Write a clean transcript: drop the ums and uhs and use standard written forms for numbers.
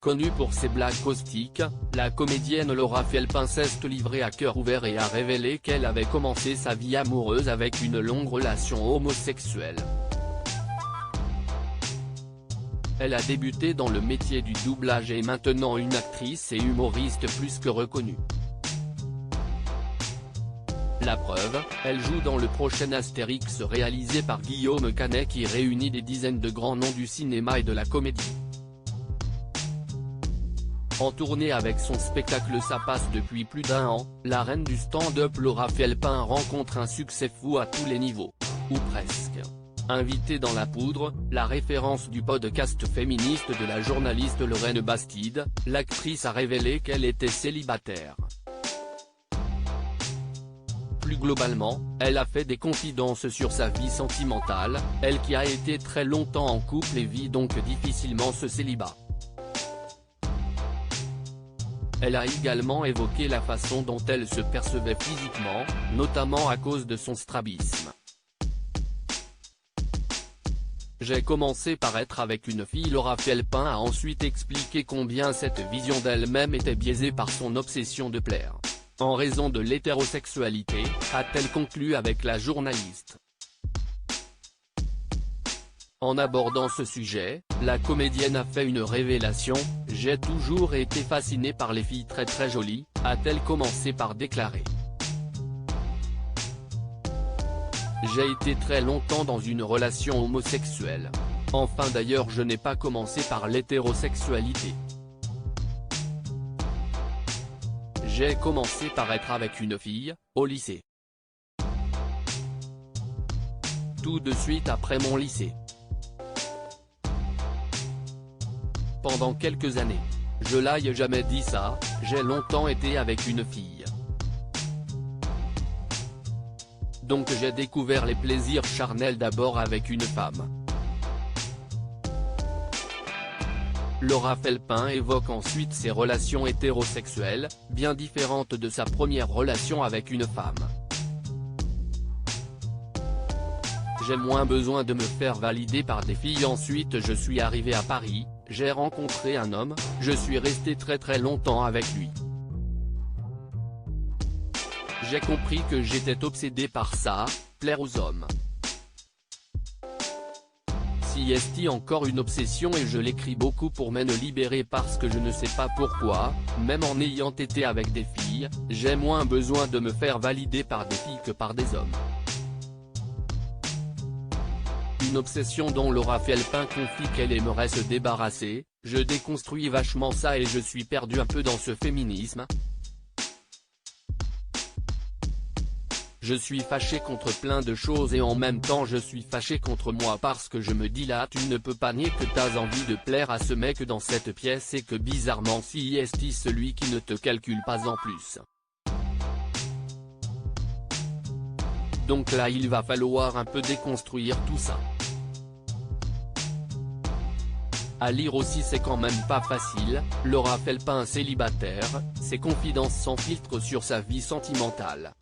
Connue pour ses blagues caustiques, la comédienne Laura Felpin s'est livrée à cœur ouvert et a révélé qu'elle avait commencé sa vie amoureuse avec une longue relation homosexuelle. Elle a débuté dans le métier du doublage et est maintenant une actrice et humoriste plus que reconnue. La preuve, elle joue dans le prochain Astérix réalisé par Guillaume Canet qui réunit des dizaines de grands noms du cinéma et de la comédie. En tournée avec son spectacle Ça passe depuis plus d'1 an, la reine du stand-up Laura Felpin rencontre un succès fou à tous les niveaux. Ou presque. Invitée dans La Poudre, la référence du podcast féministe de la journaliste Lorraine Bastide, l'actrice a révélé qu'elle était célibataire. Plus globalement, elle a fait des confidences sur sa vie sentimentale, elle qui a été très longtemps en couple et vit donc difficilement ce célibat. Elle a également évoqué la façon dont elle se percevait physiquement, notamment à cause de son strabisme. J'ai commencé par être avec une fille. Laura Felpin a ensuite expliqué combien cette vision d'elle-même était biaisée par son obsession de plaire. En raison de l'hétérosexualité, a-t-elle conclu avec la journaliste. En abordant ce sujet, la comédienne a fait une révélation, « J'ai toujours été fascinée par les filles très jolies », a-t-elle commencé par déclarer. J'ai été très longtemps dans une relation homosexuelle. Enfin d'ailleurs je n'ai pas commencé par l'hétérosexualité. J'ai commencé par être avec une fille, au lycée. Tout de suite après mon lycée. Pendant quelques années. Je l'ai jamais dit ça, j'ai longtemps été avec une fille. Donc j'ai découvert les plaisirs charnels d'abord avec une femme. Laura Felpin évoque ensuite ses relations hétérosexuelles, bien différentes de sa première relation avec une femme. J'ai moins besoin de me faire valider par des filles. Ensuite je suis arrivé à Paris, j'ai rencontré un homme, je suis resté très longtemps avec lui. J'ai compris que j'étais obsédé par ça, plaire aux hommes. C'est encore une obsession et je l'écris beaucoup pour m'en libérer parce que je ne sais pas pourquoi, même en ayant été avec des filles, j'ai moins besoin de me faire valider par des filles que par des hommes. Une obsession dont Laura Felpin confie qu'elle aimerait se débarrasser, je déconstruis vachement ça et je suis perdu un peu dans ce féminisme. Je suis fâché contre plein de choses et en même temps je suis fâché contre moi parce que je me dis là tu ne peux pas nier que t'as envie de plaire à ce mec dans cette pièce et que bizarrement c'est celui qui ne te calcule pas en plus. Donc là il va falloir un peu déconstruire tout ça. À lire aussi c'est quand même pas facile, Laura Felpin célibataire, ses confidences sans filtre sur sa vie sentimentale.